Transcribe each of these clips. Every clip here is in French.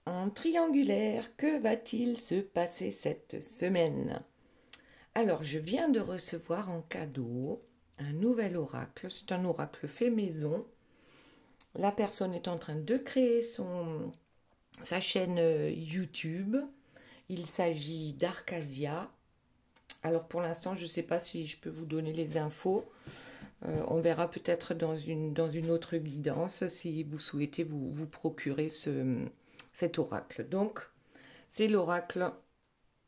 En triangulaire, que va-t-il se passer cette semaine? Alors, je viens de recevoir en cadeau un nouvel oracle. C'est un oracle fait maison. La personne est en train de créer sa chaîne YouTube. Il s'agit d'Arcasia. Alors, pour l'instant, je ne sais pas si je peux vous donner les infos. On verra peut-être dans une autre guidance si vous souhaitez vous procurer cet oracle. Donc, c'est l'oracle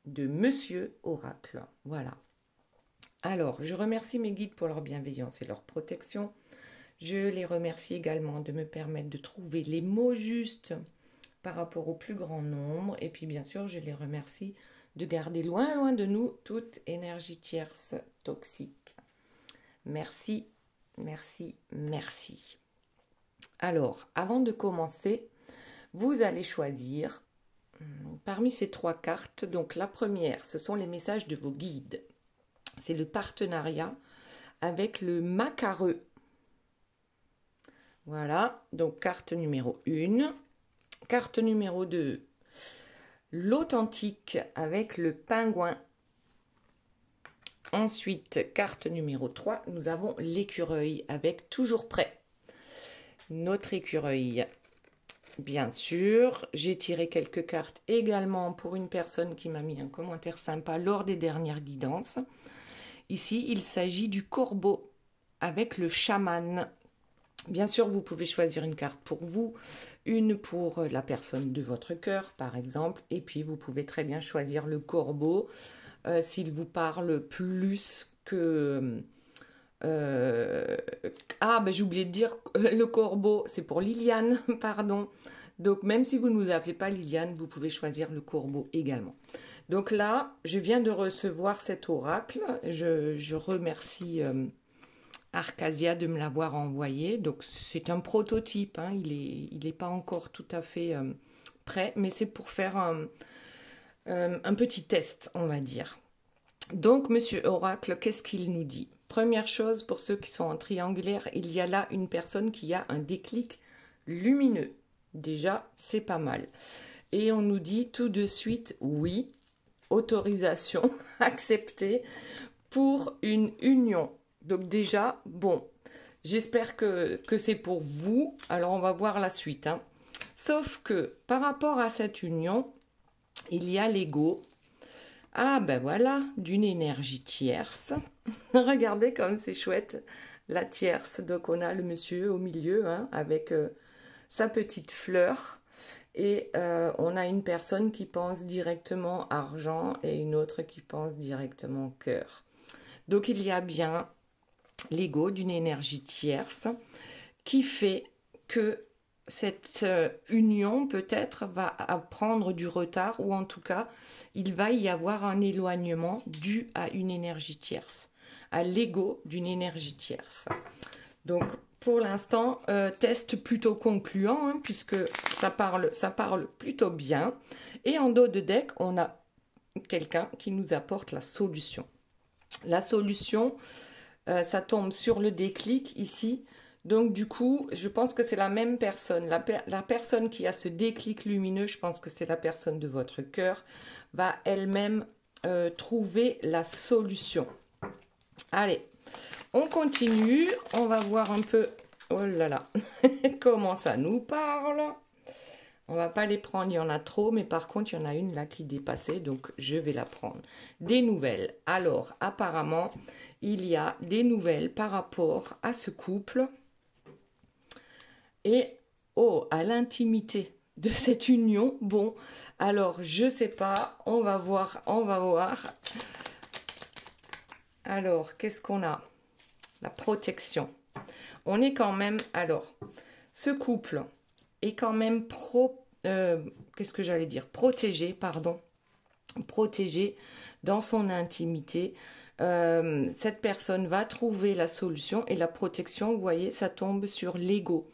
de Monsieur Oracle. Voilà. Alors, je remercie mes guides pour leur bienveillance et leur protection. Je les remercie également de me permettre de trouver les mots justes par rapport au plus grand nombre. Et puis, bien sûr, je les remercie de garder loin, loin de nous toute énergie tierce toxique. Merci, merci, merci. Alors, avant de commencer, vous allez choisir parmi ces 3 cartes. Donc, la première, ce sont les messages de vos guides. C'est le partenariat avec le macareux. Voilà, donc carte numéro 1. Carte numéro 2, l'authentique avec le pingouin. Ensuite, carte numéro 3, nous avons l'écureuil avec toujours prêt. Notre écureuil. Bien sûr, j'ai tiré quelques cartes également pour une personne qui m'a mis un commentaire sympa lors des dernières guidances. Ici, il s'agit du corbeau avec le chaman. Bien sûr, vous pouvez choisir une carte pour vous, une pour la personne de votre cœur, par exemple. Et puis, vous pouvez très bien choisir le corbeau s'il vous parle plus que... j'ai oublié de dire, le corbeau, c'est pour Liliane, pardon. Donc, même si vous ne nous appelez pas Liliane, vous pouvez choisir le corbeau également. Donc là, je viens de recevoir cet oracle. Je remercie Arcasia de me l'avoir envoyé. Donc, c'est un prototype. Hein. Il est pas encore tout à fait prêt, mais c'est pour faire un petit test, on va dire. Donc, Monsieur Oracle, qu'est-ce qu'il nous dit? Première chose, pour ceux qui sont en triangulaire, il y a là une personne qui a un déclic lumineux. Déjà, c'est pas mal. Et on nous dit tout de suite, oui, autorisation acceptée pour une union. Donc déjà, bon, j'espère que c'est pour vous. Alors, on va voir la suite. Hein. Sauf que par rapport à cette union, il y a l'ego. Ah ben voilà, d'une énergie tierce. Regardez comme c'est chouette, la tierce. Donc on a le monsieur au milieu hein, avec sa petite fleur. Et on a une personne qui pense directement argent et une autre qui pense directement cœur. Donc il y a bien l'ego d'une énergie tierce qui fait que cette union peut-être va prendre du retard ou en tout cas il va y avoir un éloignement dû à une énergie tierce, à l'ego d'une énergie tierce. Donc pour l'instant, test plutôt concluant hein, puisque ça parle plutôt bien. Et en dos de deck, on a quelqu'un qui nous apporte la solution. La solution, ça tombe sur le déclic ici. Donc du coup, je pense que c'est la même personne. La personne qui a ce déclic lumineux, je pense que c'est la personne de votre cœur, va elle-même trouver la solution. Allez, on continue. On va voir un peu, oh là là, comment ça nous parle. On va pas les prendre, il y en a trop, mais par contre, il y en a une là qui dépassait, donc je vais la prendre. Des nouvelles. Alors, apparemment, il y a des nouvelles par rapport à ce couple. Et, oh, à l'intimité de cette union. Bon, alors, je sais pas, on va voir, on va voir. Alors, qu'est-ce qu'on a? La protection. On est quand même, alors, ce couple est quand même protégé, pardon, protégé dans son intimité. Cette personne va trouver la solution et la protection, vous voyez, ça tombe sur l'ego.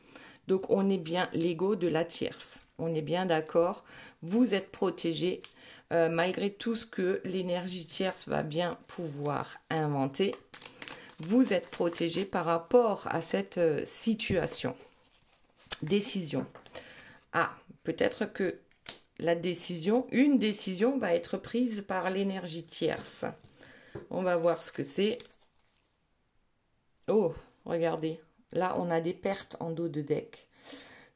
Donc, on est bien l'ego de la tierce. On est bien d'accord. Vous êtes protégé malgré tout ce que l'énergie tierce va bien pouvoir inventer. Vous êtes protégé par rapport à cette situation. Décision. Ah, peut-être que la décision, une décision va être prise par l'énergie tierce. On va voir ce que c'est. Oh, regardez, là on a des pertes en dos de deck.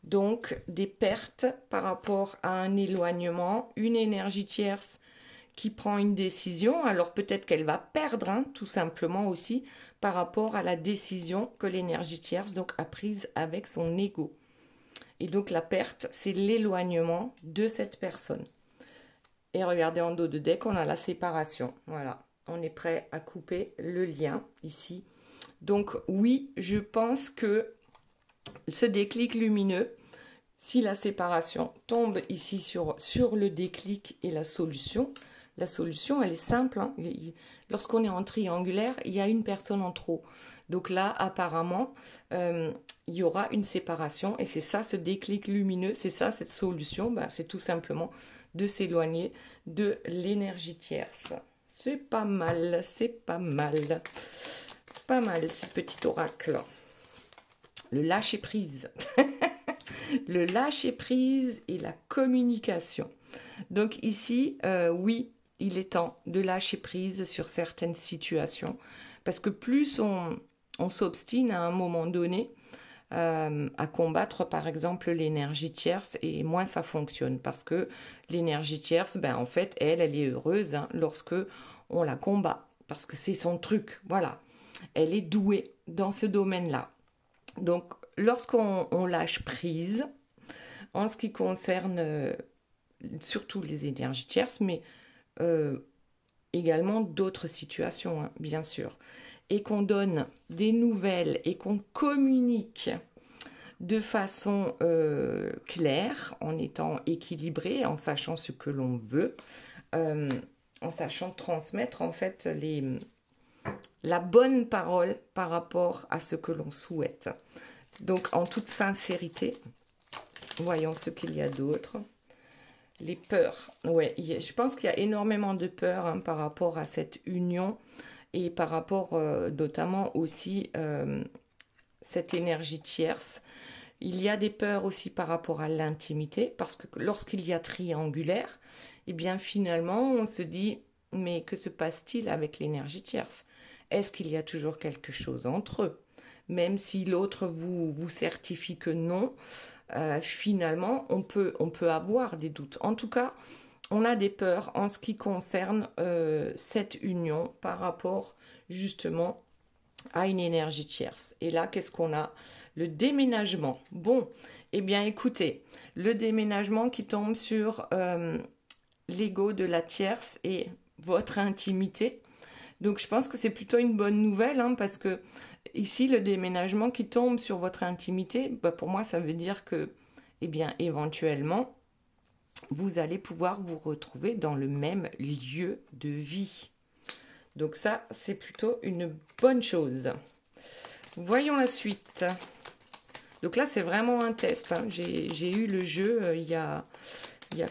Donc des pertes par rapport à un éloignement, une énergie tierce qui prend une décision, alors peut-être qu'elle va perdre, hein, tout simplement aussi, par rapport à la décision que l'énergie tierce donc, a prise avec son ego. Et donc la perte, c'est l'éloignement de cette personne. Et regardez en dos de deck, on a la séparation. Voilà, on est prêt à couper le lien ici. Donc oui, je pense que ce déclic lumineux, si la séparation tombe ici sur le déclic et la solution, elle est simple. Hein. Lorsqu'on est en triangulaire, il y a une personne en trop. Donc là, apparemment, il y aura une séparation. Et c'est ça, ce déclic lumineux, c'est ça, cette solution. Ben, c'est tout simplement de s'éloigner de l'énergie tierce. C'est pas mal, c'est pas mal. Pas mal, ce petit oracle. Le lâcher-prise. Le lâcher-prise et la communication. Donc ici, oui, il est temps de lâcher prise sur certaines situations parce que plus on s'obstine à un moment donné à combattre par exemple l'énergie tierce et moins ça fonctionne parce que l'énergie tierce, ben, en fait, elle est heureuse hein, lorsque on la combat parce que c'est son truc, voilà. Elle est douée dans ce domaine-là. Donc, lorsqu'on lâche prise, en ce qui concerne surtout les énergies tierces, mais également d'autres situations, hein, bien sûr, et qu'on donne des nouvelles et qu'on communique de façon claire, en étant équilibré, en sachant ce que l'on veut, en sachant transmettre en fait la bonne parole par rapport à ce que l'on souhaite. Donc en toute sincérité, voyons ce qu'il y a d'autre. Les peurs, ouais, je pense qu'il y a énormément de peurs hein, par rapport à cette union et par rapport notamment aussi cette énergie tierce. Il y a des peurs aussi par rapport à l'intimité parce que lorsqu'il y a triangulaire, eh bien finalement on se dit mais que se passe-t-il avec l'énergie tierce? Est-ce qu'il y a toujours quelque chose entre eux? Même si l'autre vous certifie que non, finalement, on peut avoir des doutes. En tout cas, on a des peurs en ce qui concerne cette union par rapport justement à une énergie tierce. Et là, qu'est-ce qu'on a? Le déménagement. Bon, eh bien écoutez, le déménagement qui tombe sur l'ego de la tierce et votre intimité. Donc je pense que c'est plutôt une bonne nouvelle hein, parce que ici le déménagement qui tombe sur votre intimité, bah, pour moi ça veut dire que eh bien éventuellement vous allez pouvoir vous retrouver dans le même lieu de vie. Donc ça c'est plutôt une bonne chose. Voyons la suite. Donc là c'est vraiment un test. Hein. J'ai eu le jeu il y a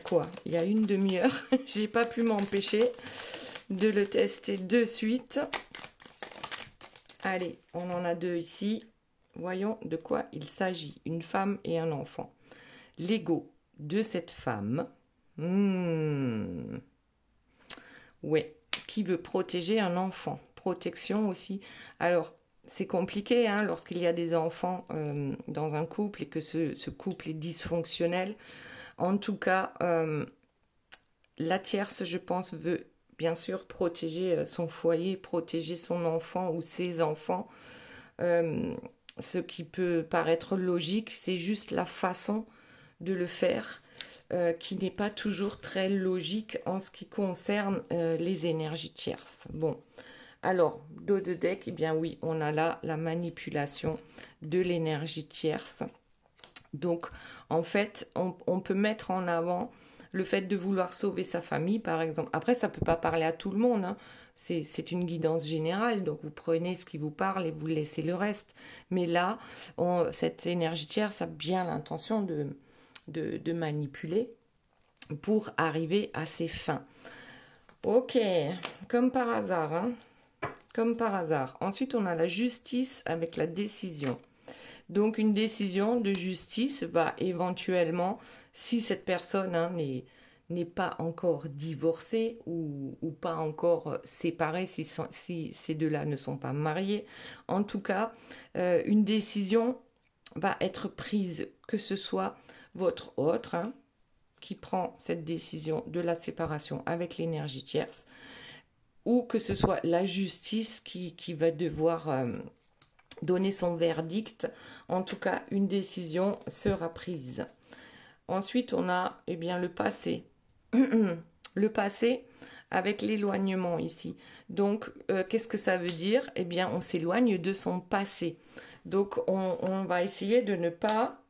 quoi? Il y a une demi-heure. J'ai pas pu m'empêcher de le tester de suite. Allez, on en a deux ici. Voyons de quoi il s'agit. Une femme et un enfant. L'ego de cette femme. Ouais, qui veut protéger un enfant. Protection aussi. Alors, c'est compliqué hein, lorsqu'il y a des enfants dans un couple et que ce couple est dysfonctionnel. En tout cas, la tierce, je pense, veut bien sûr protéger son foyer, protéger son enfant ou ses enfants. Ce qui peut paraître logique, c'est juste la façon de le faire qui n'est pas toujours très logique en ce qui concerne les énergies tierces. Bon, alors, dos de deck, eh bien oui, on a là la manipulation de l'énergie tierce. Donc, en fait, on peut mettre en avant le fait de vouloir sauver sa famille, par exemple. Après, ça ne peut pas parler à tout le monde. Hein. C'est une guidance générale. Donc, vous prenez ce qui vous parle et vous laissez le reste. Mais là, cette énergie tierce a bien l'intention de manipuler pour arriver à ses fins. Ok, comme par hasard. Hein. Comme par hasard. Ensuite, on a la justice avec la décision. Donc une décision de justice va éventuellement, si cette personne n'est pas encore divorcée ou pas encore séparée, si ces deux-là ne sont pas mariés, en tout cas, une décision va être prise, que ce soit votre autre qui prend cette décision de la séparation avec l'énergie tierce, ou que ce soit la justice qui va devoir donner son verdict. En tout cas, une décision sera prise. Ensuite, on a le passé. Le passé avec l'éloignement ici. Donc, qu'est-ce que ça veut dire? On s'éloigne de son passé. Donc, on va essayer de ne pas,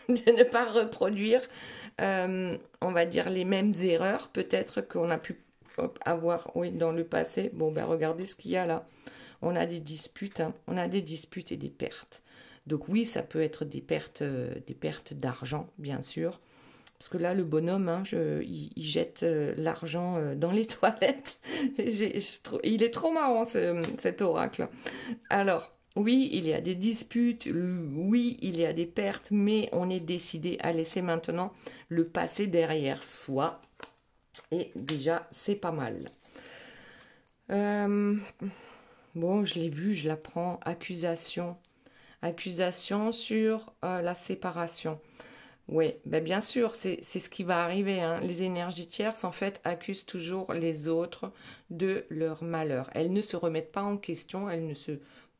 de ne pas reproduire, on va dire, les mêmes erreurs, peut-être qu'on a pu avoir dans le passé. Bon, regardez ce qu'il y a là. On a des disputes, on a des disputes et des pertes. Donc oui, ça peut être des pertes d'argent, bien sûr. Parce que là, le bonhomme, il jette l'argent dans les toilettes. Il est trop marrant, cet oracle. Alors, oui, il y a des disputes, oui, il y a des pertes, mais on est décidé à laisser maintenant le passé derrière soi. Et déjà, c'est pas mal. Bon, je l'ai vu, je la prends. Accusation. Accusation sur la séparation. Oui, bien sûr, c'est ce qui va arriver. Les énergies tierces, en fait, accusent toujours les autres de leur malheur. Elles ne se remettent pas en question, elles ne se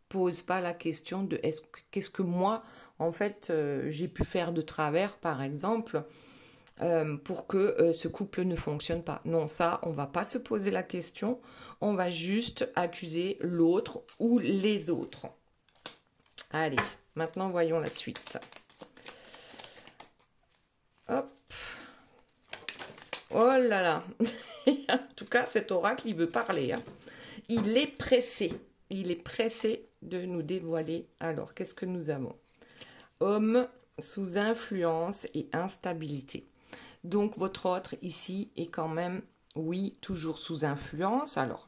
posent pas la question de qu'est-ce que moi, en fait, j'ai pu faire de travers, par exemple, pour que ce couple ne fonctionne pas. Non, ça, on va pas se poser la question, on va juste accuser l'autre ou les autres. Allez, maintenant voyons la suite. Hop. Oh là là. En tout cas, cet oracle, il veut parler. Il est pressé. Il est pressé de nous dévoiler. Alors, qu'est-ce que nous avons? Homme sous influence et instabilité. Donc, votre autre ici est quand même, oui, toujours sous influence. Alors,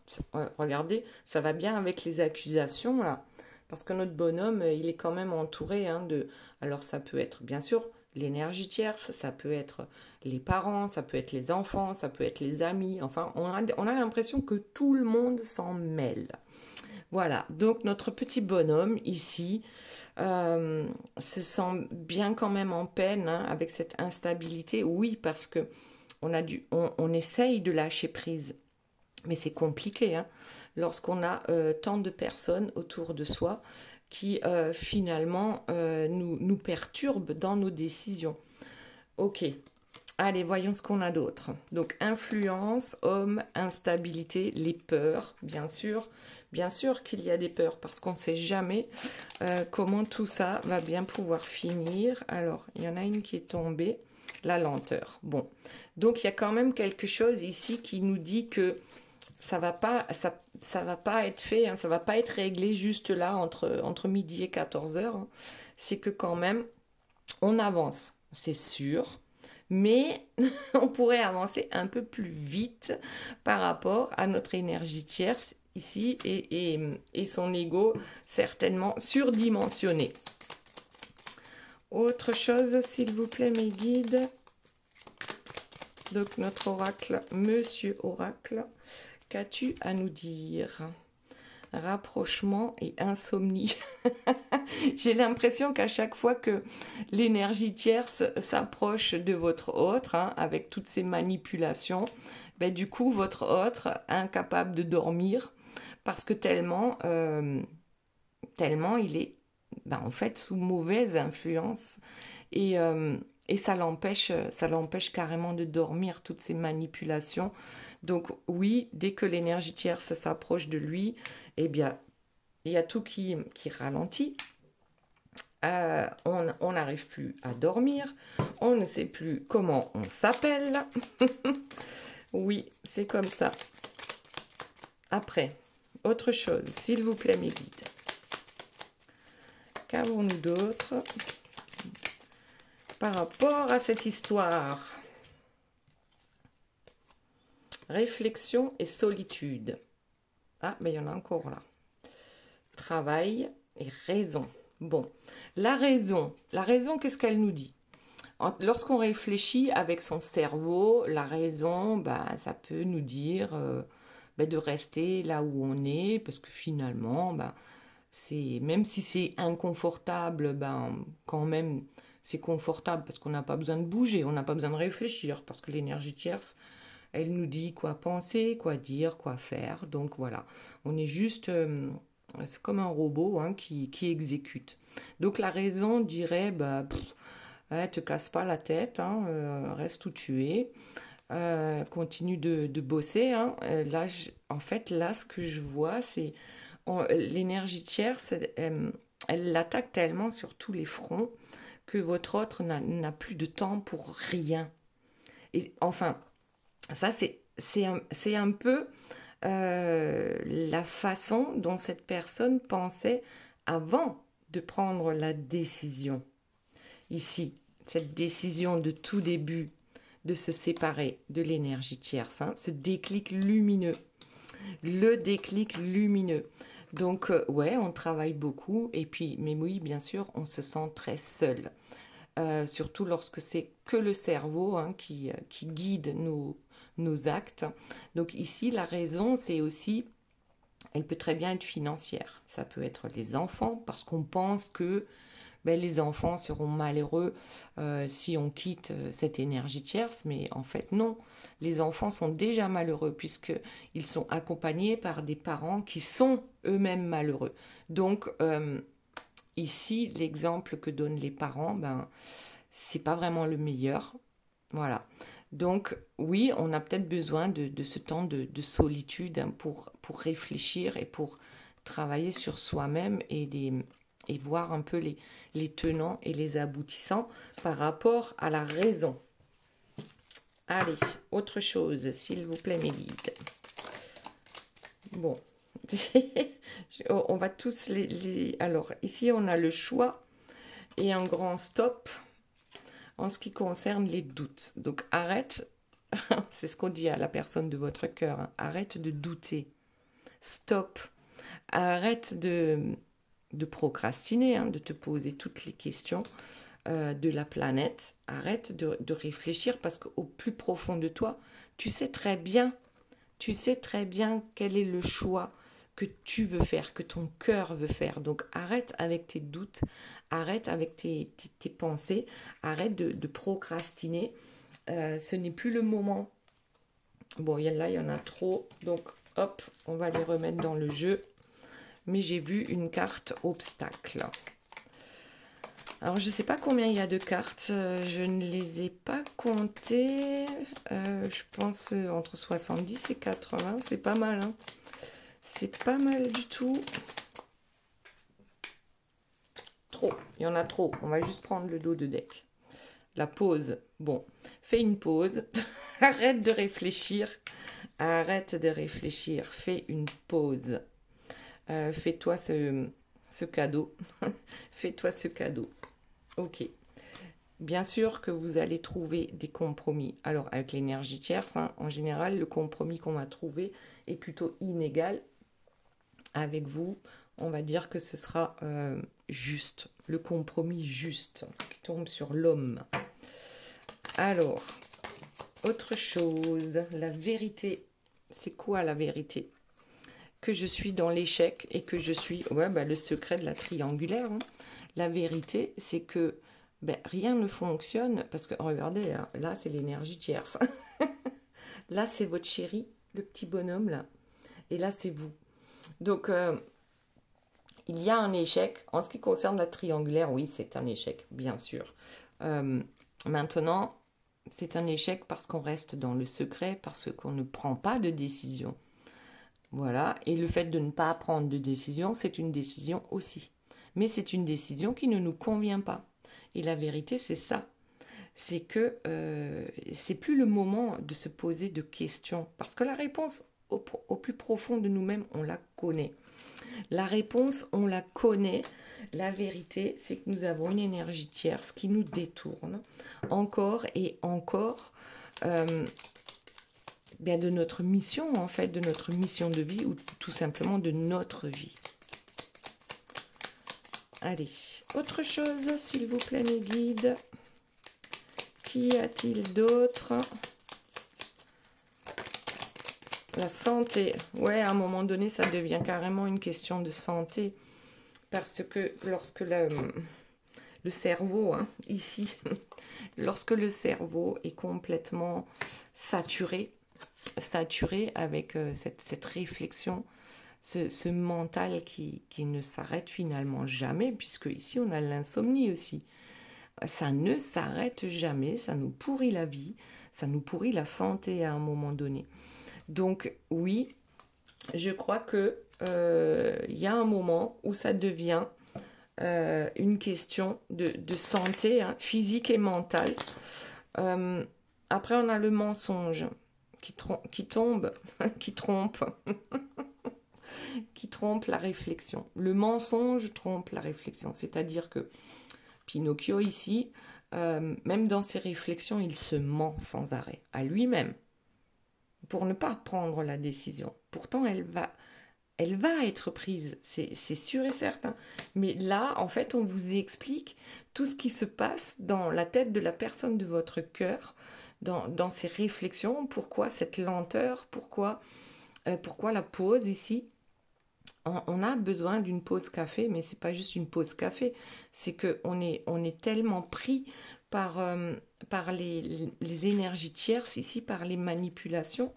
regardez, ça va bien avec les accusations, là. Parce que notre bonhomme, il est quand même entouré de... Alors, ça peut être, bien sûr, l'énergie tierce, ça peut être les parents, ça peut être les enfants, ça peut être les amis. Enfin, on a l'impression que tout le monde s'en mêle. Voilà, donc notre petit bonhomme ici se sent bien quand même en peine avec cette instabilité. Oui, parce que on essaye de lâcher prise. Mais c'est compliqué lorsqu'on a tant de personnes autour de soi qui finalement nous perturbent dans nos décisions. Ok, allez, voyons ce qu'on a d'autre. Donc, influence, homme, instabilité, les peurs, bien sûr. Bien sûr qu'il y a des peurs parce qu'on ne sait jamais comment tout ça va bien pouvoir finir. Alors, il y en a une qui est tombée, la lenteur. Bon, donc il y a quand même quelque chose ici qui nous dit que ça va pas être fait, ça va pas être réglé juste là entre midi et 14h. C'est que quand même, on avance, c'est sûr, mais on pourrait avancer un peu plus vite par rapport à notre énergie tierce ici et son ego certainement surdimensionné. Autre chose, s'il vous plaît, mes guides. Donc, notre oracle, Monsieur Oracle. Qu'as-tu à nous dire? Rapprochement et insomnie. J'ai l'impression qu'à chaque fois que l'énergie tierce s'approche de votre autre, avec toutes ces manipulations, du coup, votre autre incapable de dormir parce que tellement il est en fait sous mauvaise influence et ça l'empêche carrément de dormir, toutes ces manipulations. Donc oui, dès que l'énergie tierce s'approche de lui, il y a tout qui ralentit. On n'arrive plus à dormir, on ne sait plus comment on s'appelle. Oui, c'est comme ça. Après, autre chose, s'il vous plaît, mes guides. Qu'avons-nous d'autre par rapport à cette histoire? Réflexion et solitude. Ah, il y en a encore là. Travail et raison. Bon, la raison, qu'est-ce qu'elle nous dit? Lorsqu'on réfléchit avec son cerveau, la raison, ben, ça peut nous dire ben, de rester là où on est, parce que finalement, ben, même si c'est inconfortable, ben, quand même, c'est confortable parce qu'on n'a pas besoin de bouger, on n'a pas besoin de réfléchir, parce que l'énergie tierce, elle nous dit quoi penser, quoi dire, quoi faire. Donc voilà, on est juste, c'est comme un robot hein, qui exécute. Donc la raison dirait, bah, ouais, te casse pas la tête, hein, reste où tu es, continue de bosser. Hein. Là, en fait, là, ce que je vois, c'est l'énergie tierce, elle l'attaque tellement sur tous les fronts que votre autre n'a plus de temps pour rien. Et enfin, ça, c'est un peu la façon dont cette personne pensait avant de prendre la décision. Ici, cette décision de tout début de se séparer de l'énergie tierce, hein, ce déclic lumineux, le déclic lumineux. Donc, ouais, on travaille beaucoup, et puis, mais oui, bien sûr, on se sent très seul. Surtout lorsque c'est que le cerveau hein, qui guide nos actes. Donc ici, la raison, c'est aussi, elle peut très bien être financière. Ça peut être les enfants, parce qu'on pense que ben, les enfants seront malheureux si on quitte cette énergie tierce, mais en fait non. Les enfants sont déjà malheureux puisqu'ils sont accompagnés par des parents qui sont eux-mêmes malheureux. Donc ici, l'exemple que donnent les parents, ben, c'est pas vraiment le meilleur. Voilà. Donc, oui, on a peut-être besoin de ce temps de solitude hein, pour réfléchir et pour travailler sur soi-même et voir un peu les tenants et les aboutissants par rapport à la raison. Allez, autre chose, s'il vous plaît, mes guides. Bon. On va tous Alors, ici, on a le choix et un grand stop en ce qui concerne les doutes. Donc, arrête, c'est ce qu'on dit à la personne de votre cœur, hein, arrête de douter. Stop. Arrête de procrastiner, hein, de te poser toutes les questions de la planète. Arrête de réfléchir parce qu'au plus profond de toi, tu sais très bien quel est le choix que tu veux faire, que ton cœur veut faire. Donc arrête avec tes doutes, arrête avec tes pensées, arrête de procrastiner. Ce n'est plus le moment. Bon, là, il y en a trop. Donc, hop, on va les remettre dans le jeu. Mais j'ai vu une carte obstacle. Alors, je ne sais pas combien il y a de cartes. Je ne les ai pas comptées. Je pense entre 70 et 80. C'est pas mal, hein. C'est pas mal du tout. Trop. Il y en a trop. On va juste prendre le dos de deck. La pause. Bon, fais une pause. Arrête de réfléchir. Arrête de réfléchir. Fais une pause. Fais-toi ce cadeau. Fais-toi ce cadeau. Ok. Bien sûr que vous allez trouver des compromis. Alors, avec l'énergie tierce, hein, en général, le compromis qu'on va trouver est plutôt inégal. Avec vous, on va dire que ce sera juste. Le compromis juste qui tombe sur l'homme. Alors, autre chose. La vérité. C'est quoi la vérité? Que je suis dans l'échec et que je suis... Ouais, bah, le secret de la triangulaire. Hein. La vérité, c'est que rien ne fonctionne parce que, regardez, hein, là, c'est l'énergie tierce. Là, c'est votre chéri, le petit bonhomme, là. Et là, c'est vous. Donc, il y a un échec. En ce qui concerne la triangulaire, oui, c'est un échec, bien sûr. Maintenant, c'est un échec parce qu'on reste dans le secret, parce qu'on ne prend pas de décision. Voilà, et le fait de ne pas prendre de décision, c'est une décision aussi. Mais c'est une décision qui ne nous convient pas. Et la vérité, c'est ça. C'est que c'est plus le moment de se poser de questions. Parce que la réponse, au plus profond de nous-mêmes, on la connaît. La réponse, on la connaît. La vérité, c'est que nous avons une énergie tierce qui nous détourne encore et encore de notre mission, en fait, de notre mission de vie ou tout simplement de notre vie. Allez, autre chose, s'il vous plaît, mes guides. Qu'y a-t-il d'autre? La santé. Ouais, à un moment donné, ça devient carrément une question de santé. Parce que lorsque le cerveau, hein, ici, lorsque le cerveau est complètement saturé avec cette réflexion, ce mental qui ne s'arrête finalement jamais, puisque ici on a l'insomnie aussi. Ça ne s'arrête jamais, ça nous pourrit la vie, ça nous pourrit la santé à un moment donné. Donc oui, je crois que y a un moment où ça devient une question de santé, hein, physique et mentale. Après, on a le mensonge qui tombe, qui trompe, qui trompe la réflexion. Le mensonge trompe la réflexion, c'est-à-dire que Pinocchio ici, même dans ses réflexions, il se ment sans arrêt à lui-même pour ne pas prendre la décision. Pourtant, elle va être prise, c'est sûr et certain. Mais là, en fait, on vous explique tout ce qui se passe dans la tête de la personne de votre cœur, dans ses réflexions, pourquoi cette lenteur, pourquoi la pause ici. On a besoin d'une pause café, mais c'est pas juste une pause café, c'est qu'on est tellement pris par les énergies tierces ici, par les manipulations,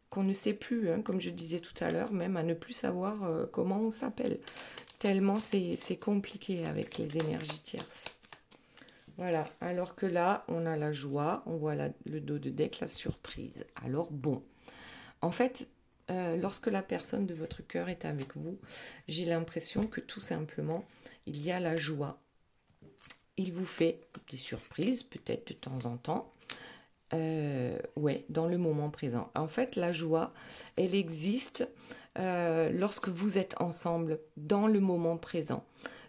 qu'on ne sait plus, hein, comme je disais tout à l'heure, même à ne plus savoir comment on s'appelle. Tellement c'est compliqué avec les énergies tierces. Voilà, alors que là, on a la joie, on voit le dos de deck, la surprise. Alors bon, en fait, lorsque la personne de votre cœur est avec vous, j'ai l'impression que tout simplement, il y a la joie. Il vous fait des surprises, peut-être de temps en temps. Ouais, dans le moment présent. En fait, la joie, elle existe lorsque vous êtes ensemble, dans le moment présent.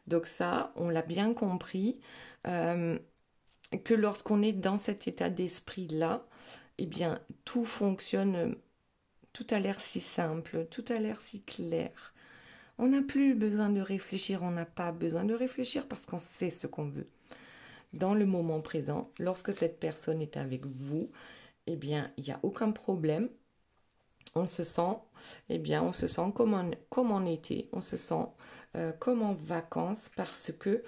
Donc ça, on l'a bien compris, que lorsqu'on est dans cet état d'esprit-là, eh bien, tout fonctionne, tout a l'air si simple, tout a l'air si clair. On n'a plus besoin de réfléchir, on n'a pas besoin de réfléchir parce qu'on sait ce qu'on veut. Dans le moment présent, lorsque cette personne est avec vous, eh bien, il n'y a aucun problème. On se sent, on se sent comme en été, on se sent comme en vacances parce que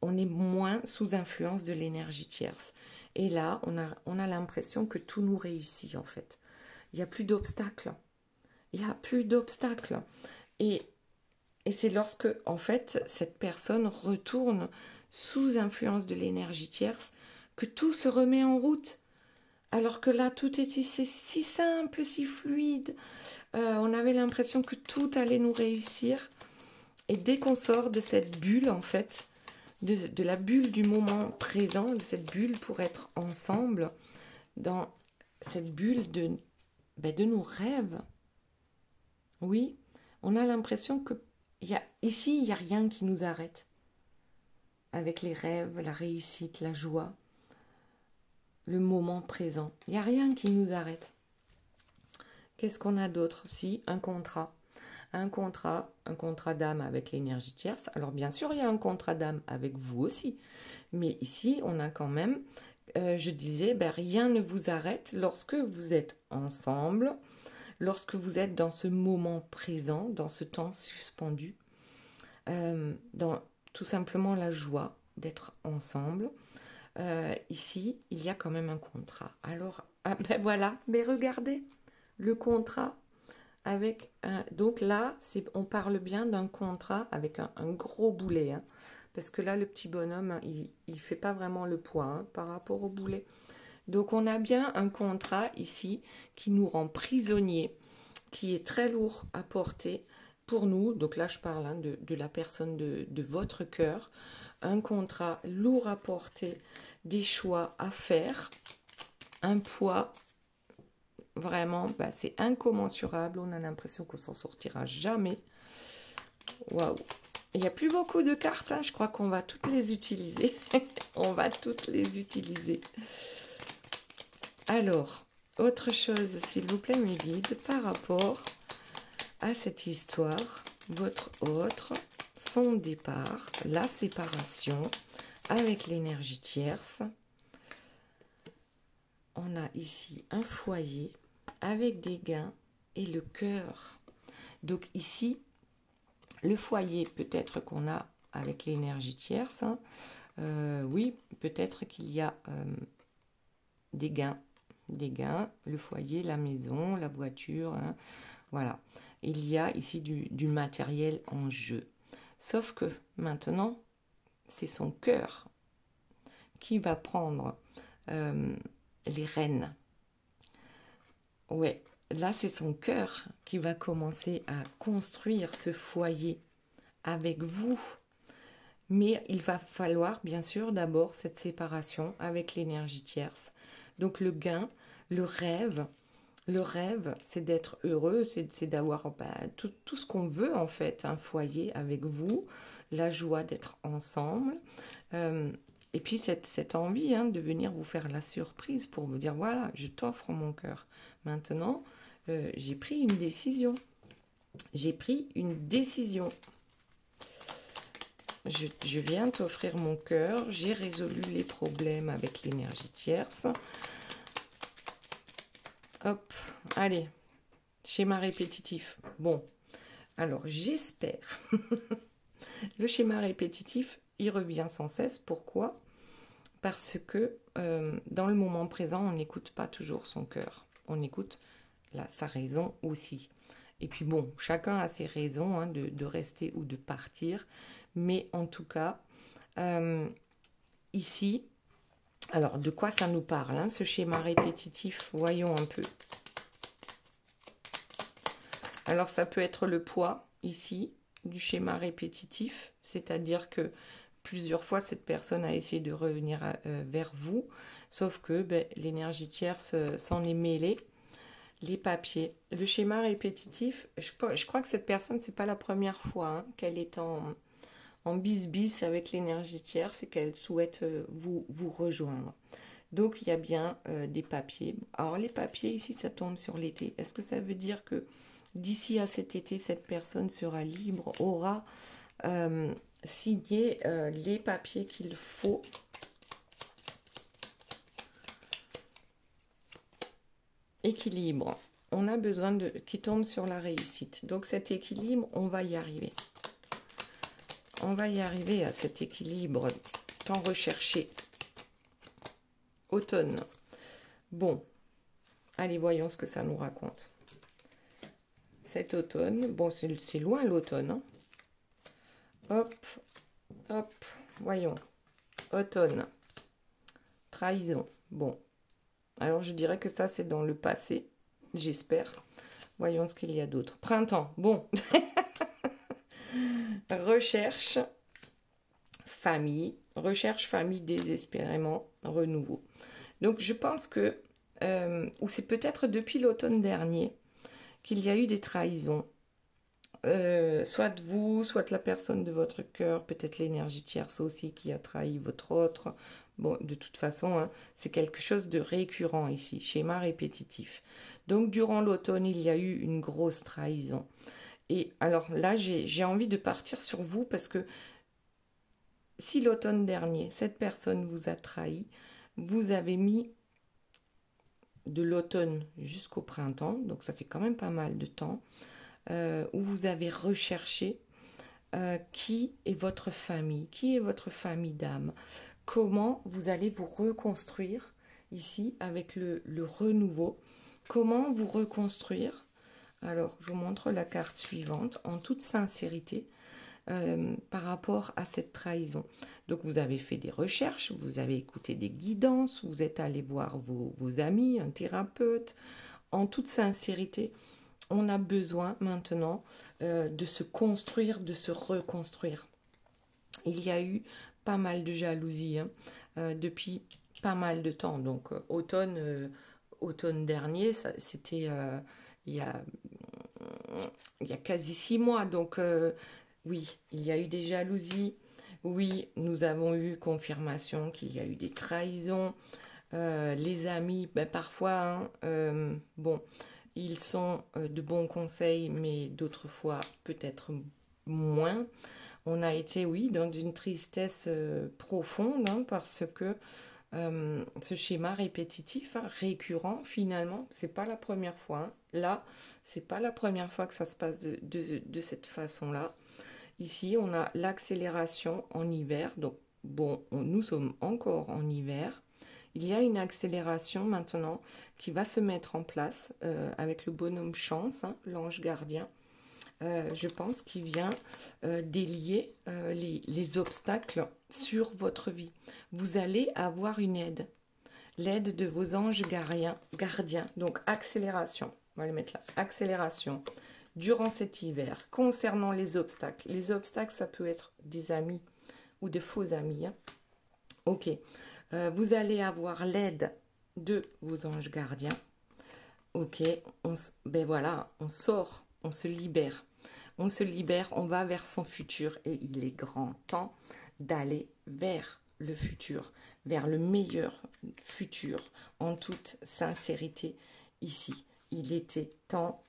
on est moins sous influence de l'énergie tierce. Et là, on a l'impression que tout nous réussit en fait. Il n'y a plus d'obstacles. Il n'y a plus d'obstacles. Et c'est lorsque, en fait, cette personne retourne sous influence de l'énergie tierce que tout se remet en route. Alors que là, tout était si simple, si fluide. On avait l'impression que tout allait nous réussir. Et dès qu'on sort de cette bulle, en fait, de la bulle du moment présent, de cette bulle pour être ensemble, dans cette bulle de nos rêves, oui, on a l'impression que ici, il n'y a rien qui nous arrête. Avec les rêves, la réussite, la joie, le moment présent. Il n'y a rien qui nous arrête. Qu'est-ce qu'on a d'autre? Si, un contrat. Un contrat d'âme avec l'énergie tierce. Alors bien sûr, il y a un contrat d'âme avec vous aussi. Mais ici, on a quand même, je disais, rien ne vous arrête lorsque vous êtes ensemble, lorsque vous êtes dans ce moment présent, dans ce temps suspendu, dans tout simplement la joie d'être ensemble. Ici, il y a quand même un contrat. Alors, voilà, mais regardez, le contrat avec donc là, on parle bien d'un contrat avec un gros boulet, hein, parce que là, le petit bonhomme, hein, il fait pas vraiment le poids hein, par rapport au boulet. Donc, on a bien un contrat ici qui nous rend prisonniers, qui est très lourd à porter pour nous. Donc là, je parle hein, de la personne de votre cœur. Un contrat lourd à porter, des choix à faire, un poids vraiment, c'est incommensurable. On a l'impression qu'on s'en sortira jamais. Waouh! Il n'y a plus beaucoup de cartes, hein. Je crois qu'on va toutes les utiliser. On va toutes les utiliser. Alors, autre chose, s'il vous plaît, mes guides, par rapport à cette histoire, votre autre. son départ, la séparation avec l'énergie tierce. On a ici un foyer avec des gains et le cœur. Donc ici, le foyer peut-être qu'on a avec l'énergie tierce. Hein. Oui, peut-être qu'il y a des gains. Le foyer, la maison, la voiture. Hein. Voilà. Il y a ici du matériel en jeu. Sauf que maintenant, c'est son cœur qui va prendre les rênes. Ouais, là, c'est son cœur qui va commencer à construire ce foyer avec vous. Mais il va falloir, bien sûr, d'abord cette séparation avec l'énergie tierce. Donc, le gain, le rêve, c'est d'être heureux, c'est d'avoir tout ce qu'on veut, en fait, un foyer avec vous, la joie d'être ensemble. Et puis, cette envie de venir vous faire la surprise pour vous dire, voilà, je t'offre mon cœur. Maintenant, j'ai pris une décision. Je viens t'offrir mon cœur. J'ai résolu les problèmes avec l'énergie tierce. Hop, allez. Schéma répétitif. Bon, alors j'espère. Le schéma répétitif, il revient sans cesse. Pourquoi ? Parce que dans le moment présent, on n'écoute pas toujours son cœur. On écoute sa raison aussi. Et puis bon, chacun a ses raisons de rester ou de partir. Mais en tout cas, ici, alors de quoi ça nous parle, ce schéma répétitif? Voyons un peu. Alors ça peut être le poids, ici, du schéma répétitif. C'est-à-dire que plusieurs fois, cette personne a essayé de revenir vers vous. Sauf que l'énergie tierce s'en est mêlée. Les papiers. Le schéma répétitif, je crois que cette personne, c'est pas la première fois qu'elle est en bis-bis avec l'énergie tierce et qu'elle souhaite vous rejoindre. Donc, il y a bien des papiers. Alors, les papiers, ici, ça tombe sur l'été. Est-ce que ça veut dire que d'ici à cet été, cette personne sera libre, aura signé les papiers qu'il faut? Équilibre. On a besoin qui tombe sur la réussite. Donc, cet équilibre, on va y arriver. On va y arriver à cet équilibre tant recherché. Automne. Bon, allez, voyons ce que ça nous raconte. Cet automne, bon, c'est loin l'automne. Hein. Hop, hop, voyons. Automne. Trahison. Bon, alors je dirais que ça, c'est dans le passé, j'espère. Voyons ce qu'il y a d'autre. Printemps. Bon. Recherche, famille, désespérément, renouveau. Donc, je pense que, ou c'est peut-être depuis l'automne dernier, qu'il y a eu des trahisons. Soit vous, soit la personne de votre cœur, peut-être l'énergie tierce aussi qui a trahi votre autre. Bon, de toute façon, c'est quelque chose de récurrent ici, schéma répétitif. Donc, durant l'automne, il y a eu une grosse trahison. Et alors là, j'ai envie de partir sur vous parce que si l'automne dernier, cette personne vous a trahi, vous avez mis de l'automne jusqu'au printemps, donc ça fait quand même pas mal de temps, où vous avez recherché qui est votre famille d'âme, comment vous allez vous reconstruire ici avec le renouveau, comment vous reconstruire. Alors, je vous montre la carte suivante en toute sincérité par rapport à cette trahison. Donc, vous avez fait des recherches, vous avez écouté des guidances, vous êtes allé voir vos amis, un thérapeute. En toute sincérité, on a besoin maintenant de se construire, de se reconstruire. Il y a eu pas mal de jalousie depuis pas mal de temps. Donc, automne dernier, c'était... il y a quasi 6 mois, donc oui, il y a eu des jalousies, oui, nous avons eu confirmation qu'il y a eu des trahisons, les amis, parfois, bon, ils sont de bons conseils, mais d'autres fois, peut-être moins. On a été, oui, dans une tristesse profonde, hein, parce que ce schéma répétitif, hein, récurrent, finalement, c'est pas la première fois. Hein. Là, c'est pas la première fois que ça se passe de cette façon-là. Ici, on a l'accélération en hiver. Donc, bon, nous sommes encore en hiver. Il y a une accélération maintenant qui va se mettre en place avec le bonhomme chance, hein, l'ange gardien. Je pense qu'il vient délier les obstacles sur votre vie. Vous allez avoir une aide, l'aide de vos anges gardiens. Donc accélération, on va le mettre là, accélération durant cet hiver concernant les obstacles. Les obstacles, ça peut être des amis ou de faux amis. Hein. Ok, vous allez avoir l'aide de vos anges gardiens. Ok, ben voilà, on sort, on se libère. On se libère, on va vers son futur et il est grand temps d'aller vers le futur, vers le meilleur futur en toute sincérité ici. Il était temps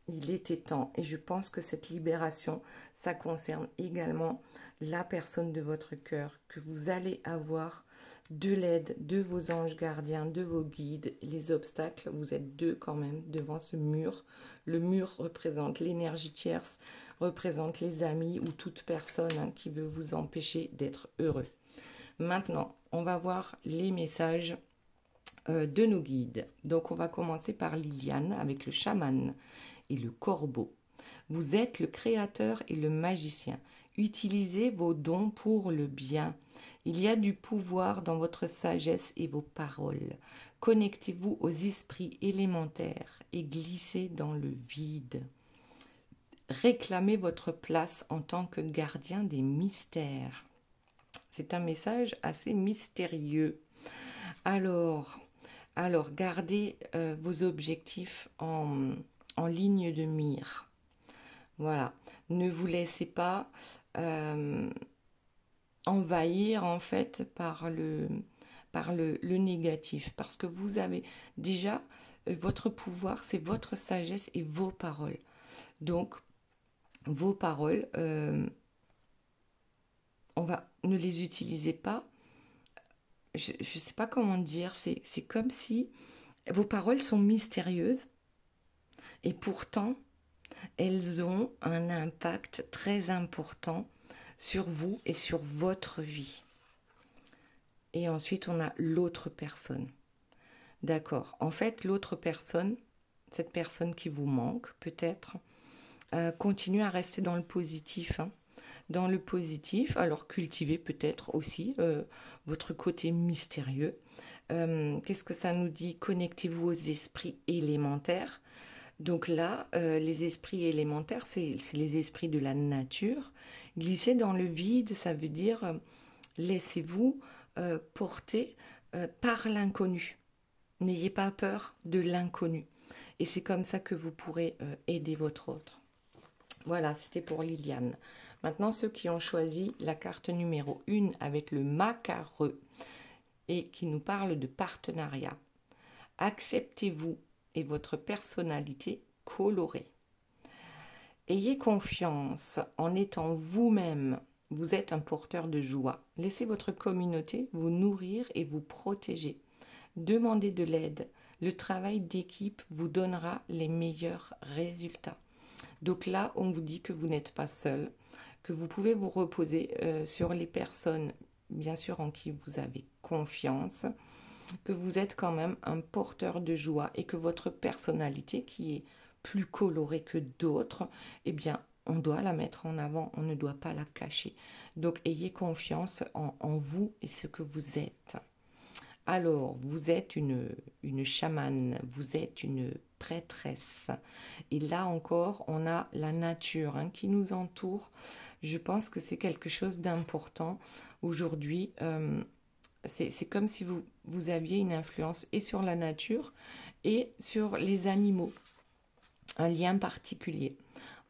et je pense que cette libération, ça concerne également la personne de votre cœur, que vous allez avoir de l'aide de vos anges gardiens, de vos guides, les obstacles, vous êtes deux quand même devant ce mur. Le mur représente l'énergie tierce, représente les amis ou toute personne hein, qui veut vous empêcher d'être heureux. Maintenant, on va voir les messages de nos guides. Donc, on va commencer par Liliane avec le chaman et le corbeau. Vous êtes le créateur et le magicien. Utilisez vos dons pour le bien. Il y a du pouvoir dans votre sagesse et vos paroles. Connectez-vous aux esprits élémentaires et glissez dans le vide. Réclamez votre place en tant que gardien des mystères. C'est un message assez mystérieux. Alors gardez vos objectifs en ligne de mire. Voilà, ne vous laissez pas envahir en fait par le négatif, parce que vous avez déjà votre pouvoir, c'est votre sagesse et vos paroles. Donc, vos paroles, ne les utilisez pas. Je ne sais pas comment dire, c'est comme si vos paroles sont mystérieuses et pourtant elles ont un impact très important sur vous et sur votre vie. Et ensuite, on a l'autre personne. D'accord. En fait, l'autre personne, cette personne qui vous manque peut-être, continue à rester dans le positif. Hein. Dans le positif, alors cultivez peut-être aussi votre côté mystérieux. Qu'est-ce que ça nous dit? Connectez-vous aux esprits élémentaires. Donc là, les esprits élémentaires, c'est les esprits de la nature. Glisser dans le vide, ça veut dire laissez-vous porter par l'inconnu. N'ayez pas peur de l'inconnu. Et c'est comme ça que vous pourrez aider votre autre. Voilà, c'était pour Liliane. Maintenant, ceux qui ont choisi la carte numéro 1 avec le macareux et qui nous parle de partenariat. Acceptez-vous et votre personnalité colorée. Ayez confiance en étant vous-même. Vous êtes un porteur de joie. Laissez votre communauté vous nourrir et vous protéger. Demandez de l'aide. Le travail d'équipe vous donnera les meilleurs résultats. Donc là, on vous dit que vous n'êtes pas seul, que vous pouvez vous reposer sur les personnes, bien sûr, en qui vous avez confiance, que vous êtes quand même un porteur de joie et que votre personnalité, qui est plus colorée que d'autres, eh bien, on doit la mettre en avant, on ne doit pas la cacher. Donc, ayez confiance en vous et ce que vous êtes. Alors, vous êtes une chamane, vous êtes une prêtresse. Et là encore, on a la nature hein, qui nous entoure. Je pense que c'est quelque chose d'important aujourd'hui. C'est comme si vous aviez une influence et sur la nature et sur les animaux. Un lien particulier.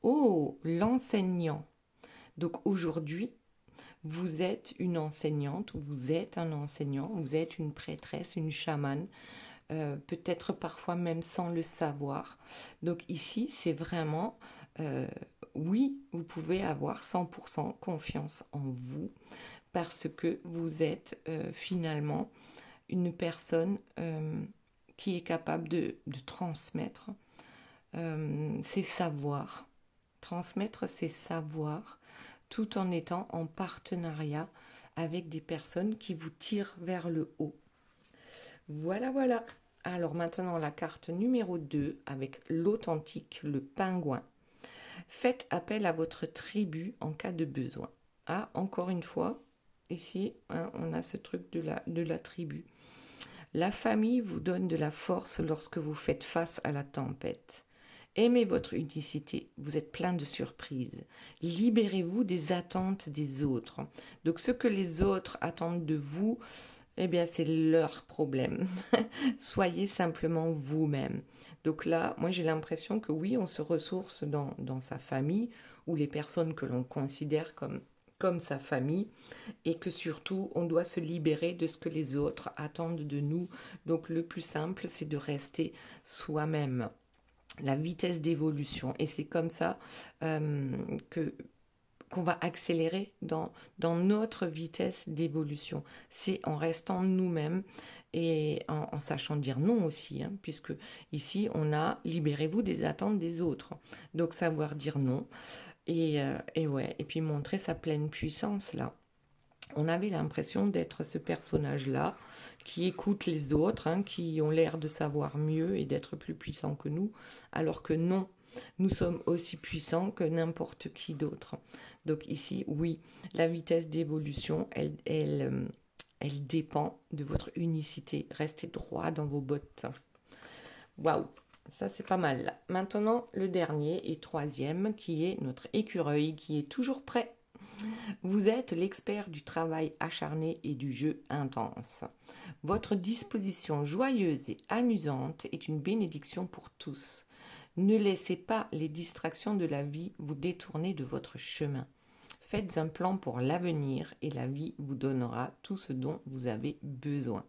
Oh, l'enseignant. Donc aujourd'hui, vous êtes une enseignante, vous êtes un enseignant, vous êtes une prêtresse, une chamane, peut-être parfois même sans le savoir. Donc ici, c'est vraiment oui, vous pouvez avoir 100% confiance en vous parce que vous êtes finalement une personne qui est capable de transmettre ses savoirs. Transmettre ses savoirs tout en étant en partenariat avec des personnes qui vous tirent vers le haut. Voilà, voilà. Alors maintenant la carte numéro 2 avec l'authentique, le pingouin. Faites appel à votre tribu en cas de besoin. Ah, encore une fois, ici, hein, on a ce truc de la tribu. La famille vous donne de la force lorsque vous faites face à la tempête. Aimez votre unicité, vous êtes plein de surprises. Libérez-vous des attentes des autres. Donc ce que les autres attendent de vous, eh bien c'est leur problème. Soyez simplement vous-même. Donc là, moi j'ai l'impression que oui, on se ressource dans sa famille ou les personnes que l'on considère comme sa famille et que surtout on doit se libérer de ce que les autres attendent de nous. Donc le plus simple, c'est de rester soi-même. La vitesse d'évolution. Et c'est comme ça qu'on va accélérer dans notre vitesse d'évolution. C'est en restant nous-mêmes et en sachant dire non aussi, hein, puisque ici on a libérez-vous des attentes des autres. Donc savoir dire non et ouais, et puis montrer sa pleine puissance là. On avait l'impression d'être ce personnage-là qui écoute les autres, hein, qui ont l'air de savoir mieux et d'être plus puissants que nous, alors que non, nous sommes aussi puissants que n'importe qui d'autre. Donc ici, oui, la vitesse d'évolution, elle dépend de votre unicité. Restez droit dans vos bottes. Waouh, ça c'est pas mal. Maintenant, le dernier et troisième, qui est notre écureuil, qui est toujours prêt. Vous êtes l'expert du travail acharné et du jeu intense. Votre disposition joyeuse et amusante est une bénédiction pour tous. Ne laissez pas les distractions de la vie vous détourner de votre chemin. Faites un plan pour l'avenir et la vie vous donnera tout ce dont vous avez besoin.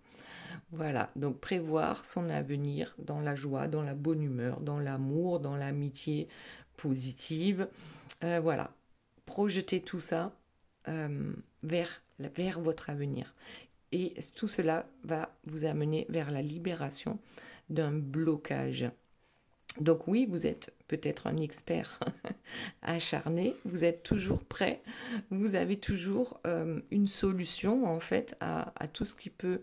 Voilà, donc prévoir son avenir dans la joie, dans la bonne humeur, dans l'amour, dans l'amitié positive. Voilà. Projetez tout ça vers votre avenir. Et tout cela va vous amener vers la libération d'un blocage. Donc oui, vous êtes peut-être un expert acharné, vous êtes toujours prêt, vous avez toujours une solution en fait à tout ce qui peut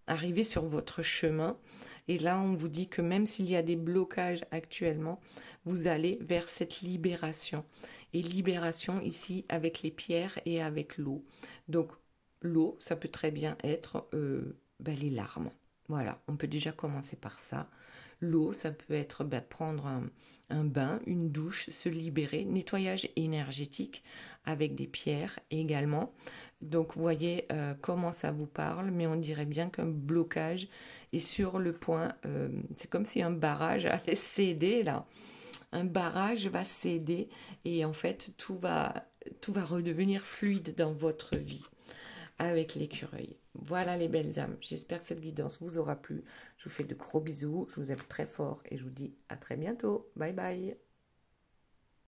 arriver sur votre chemin. Et là, on vous dit que même s'il y a des blocages actuellement, vous allez vers cette libération. Et libération ici avec les pierres et avec l'eau. Donc l'eau, ça peut très bien être les larmes. Voilà, on peut déjà commencer par ça. L'eau, ça peut être prendre un bain, une douche, se libérer, nettoyage énergétique avec des pierres également. Donc vous voyez comment ça vous parle, mais on dirait bien qu'un blocage est sur le point, c'est comme si un barrage allait céder là. Un barrage va céder et en fait tout va redevenir fluide dans votre vie avec l'écureuil. Voilà les belles âmes, j'espère que cette guidance vous aura plu. Je vous fais de gros bisous, je vous aime très fort et je vous dis à très bientôt. Bye bye.